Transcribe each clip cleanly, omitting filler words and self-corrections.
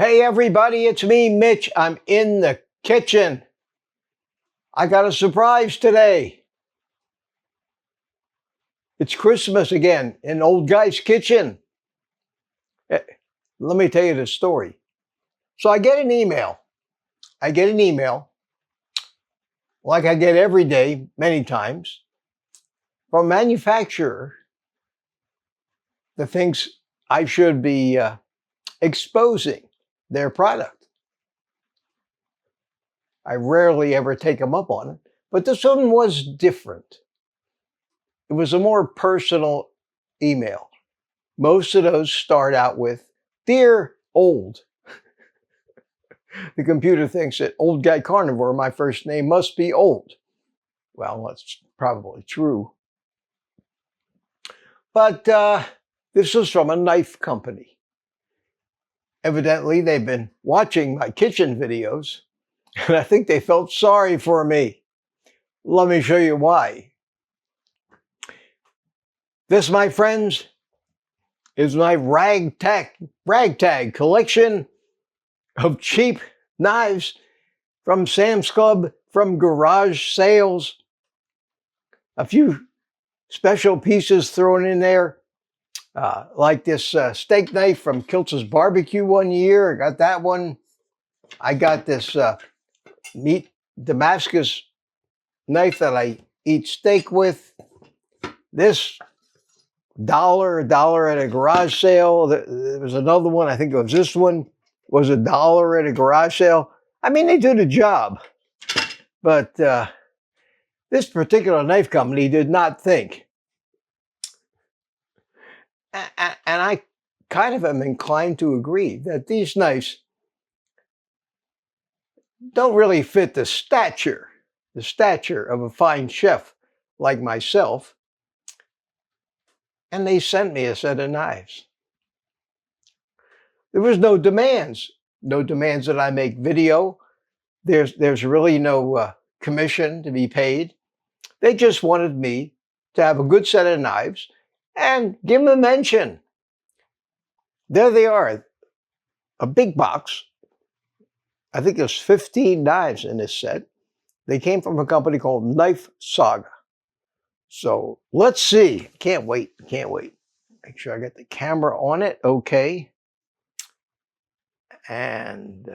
Hey everybody, it's me, Mitch. I'm in the kitchen. I got a surprise today. It's Christmas again in old guy's kitchen. Let me tell you the story. So I get an email. Like I get every day, many times, from a manufacturer that thinks I should be exposing their product. I rarely ever take them up on it, but this one was different. It was a more personal email. Most of those start out with, "Dear Old." The computer thinks that Old Guy Carnivore, my first name, must be old. Well, that's probably true. But this was from a knife company. Evidently, they've been watching my kitchen videos, and I think they felt sorry for me. Let me show you why. This, my friends, is my ragtag collection of cheap knives from Sam's Club, from garage sales. A few special pieces thrown in there, like this steak knife from Kiltz's Barbecue one year. I got that one. I got this meat Damascus knife that I eat steak with. This $1 at a garage sale. There was another one, I think it was this one, was $1 at a garage sale. I mean, they do the job. But this particular knife company did not think. And I kind of am inclined to agree that these knives don't really fit the stature of a fine chef like myself. And they sent me a set of knives. There was no demands that I make video. There's really no commission to be paid. They just wanted me to have a good set of knives and give them a mention. There they are, a big box. I think there's 15 knives in this set. They came from a company called Knife Saga. So let's see. Can't wait. Make sure I get the camera on it. Okay. And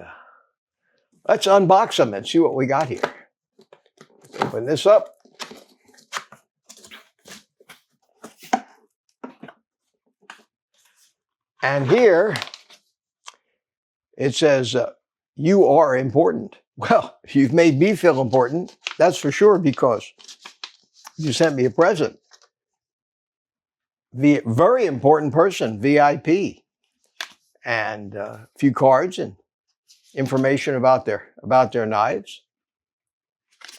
let's unbox them and see what we got here. Open this up. And here it says, "You are important." Well, you've made me feel important. That's for sure, because you sent me a present. The very important person, VIP, and a few cards and information about their knives.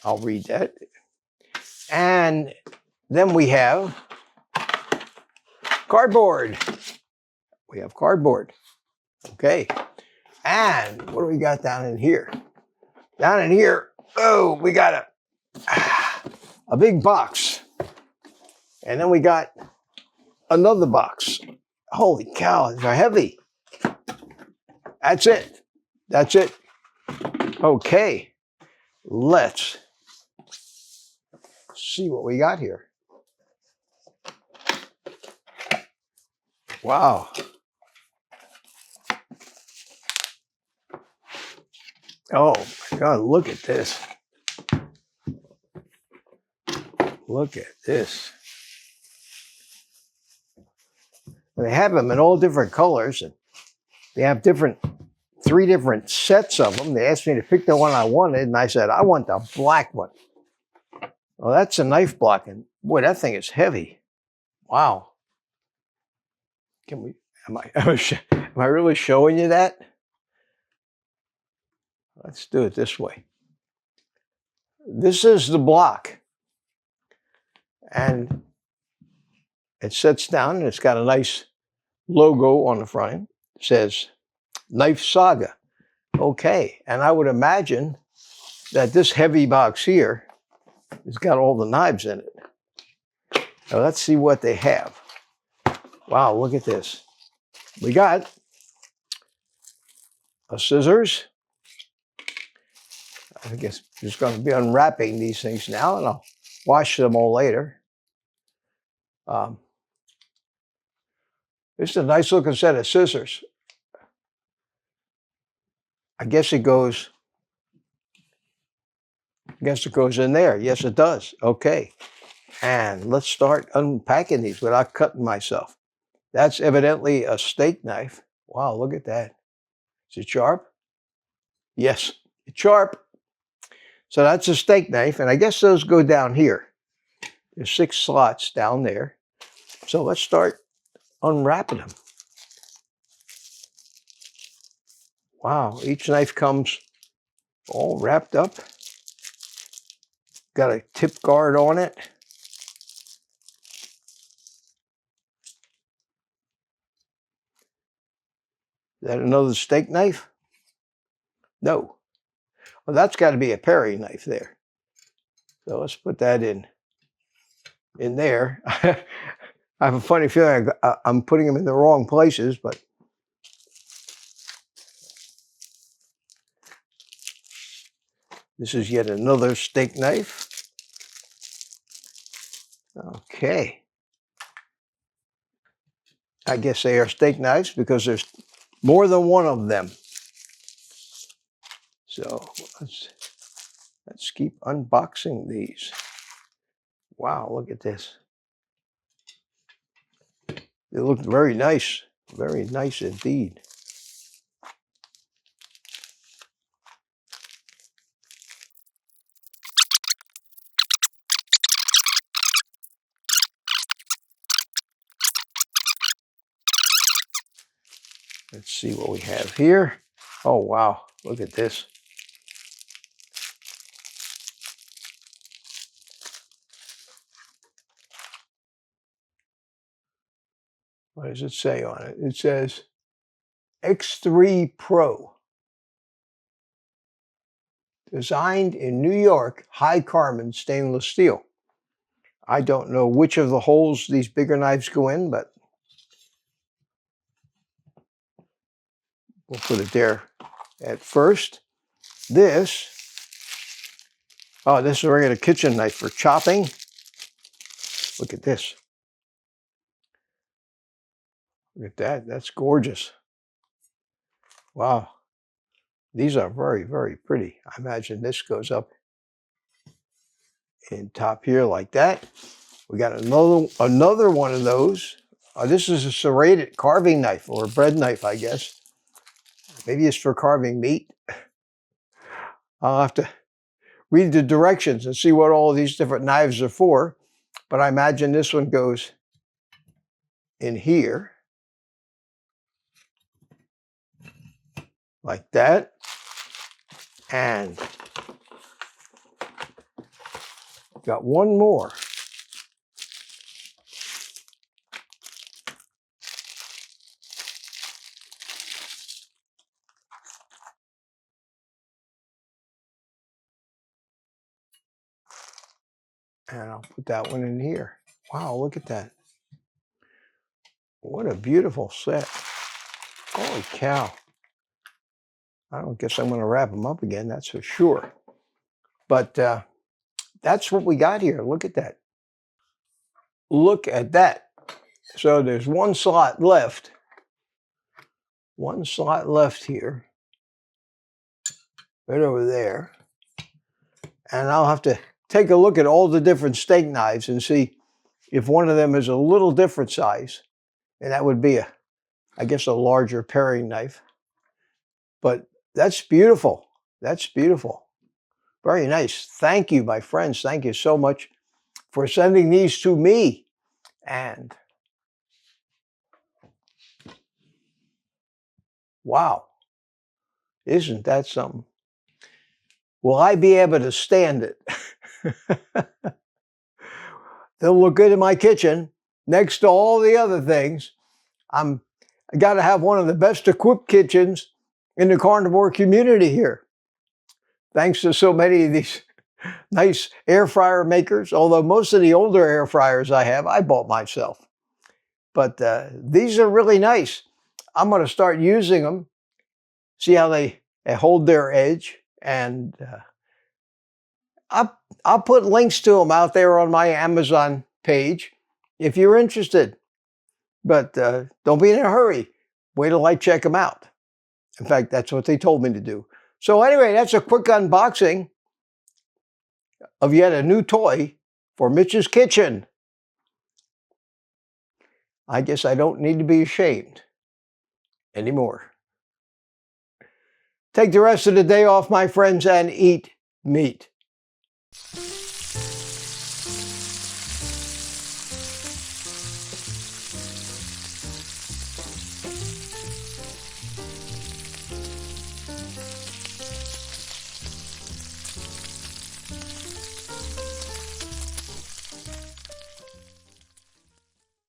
I'll read that. And then we have cardboard. Okay. And what do we got down in here? Down in here, oh, we got a big box. And then we got another box. Holy cow, these are heavy. That's it. Okay, let's see what we got here. Wow. Oh my God, look at this. Look at this. They have them in all different colors, and they have 3 different sets of them. They asked me to pick the one I wanted, and I said, I want the black one. Well, that's a knife block, and boy, that thing is heavy. Wow. Am I really showing you that? Let's do it this way. This is the block. And it sets down, and it's got a nice logo on the front. It says Knife Saga. Okay, and I would imagine that this heavy box here has got all the knives in it. Now let's see what they have. Wow, look at this. We got scissors. I guess I'm just going to be unwrapping these things now, and I'll wash them all later. This is a nice looking set of scissors. I guess it goes in there. Yes, it does. Okay. And let's start unpacking these without cutting myself. That's evidently a steak knife. Wow, look at that. Is it sharp? Yes, it's sharp. So that's a steak knife, and I guess those go down here. There's 6 slots down there. So let's start unwrapping them. Wow, each knife comes all wrapped up. Got a tip guard on it. Is that another steak knife? No. Well, that's got to be a paring knife there. So let's put that in there. I have a funny feeling I'm putting them in the wrong places, but this is yet another steak knife. Okay. I guess they are steak knives because there's more than one of them. So let's keep unboxing these. Wow, look at this. They look very nice indeed. Let's see what we have here. Oh, wow, look at this. What does it say on it? It says X3 Pro. Designed in New York, high carbon stainless steel. I don't know which of the holes these bigger knives go in, but we'll put it there at first. This is a regular kitchen knife for chopping. Look at this. Look at that. That's gorgeous. Wow. These are very, very pretty. I imagine this goes up in top here like that. We got another one of those. This is a serrated carving knife, or a bread knife, I guess. Maybe it's for carving meat. I'll have to read the directions and see what all of these different knives are for. But I imagine this one goes in here. Like that. And got one more. And I'll put that one in here. Wow, look at that. What a beautiful set. Holy cow. I don't guess I'm going to wrap them up again, that's for sure. But that's what we got here. Look at that. Look at that. So there's one slot left. One slot left here. Right over there. And I'll have to take a look at all the different steak knives and see if one of them is a little different size. And that would be, I guess, a larger paring knife. But that's beautiful. That's beautiful. Very nice. Thank you, my friends. Thank you so much for sending these to me. And wow, isn't that something? Will I be able to stand it? They'll look good in my kitchen next to all the other things. I got to have one of the best equipped kitchens in the carnivore community here. Thanks to so many of these nice air fryer makers, although most of the older air fryers I bought myself. But these are really nice. I'm going to start using them See how they hold their edge. And I'll put links to them out there on my Amazon page if you're interested. But don't be in a hurry. Wait till I check them out. In fact, that's what they told me to do. So anyway, that's a quick unboxing of yet a new toy for Mitch's kitchen. I guess I don't need to be ashamed anymore. Take the rest of the day off, my friends, and eat meat.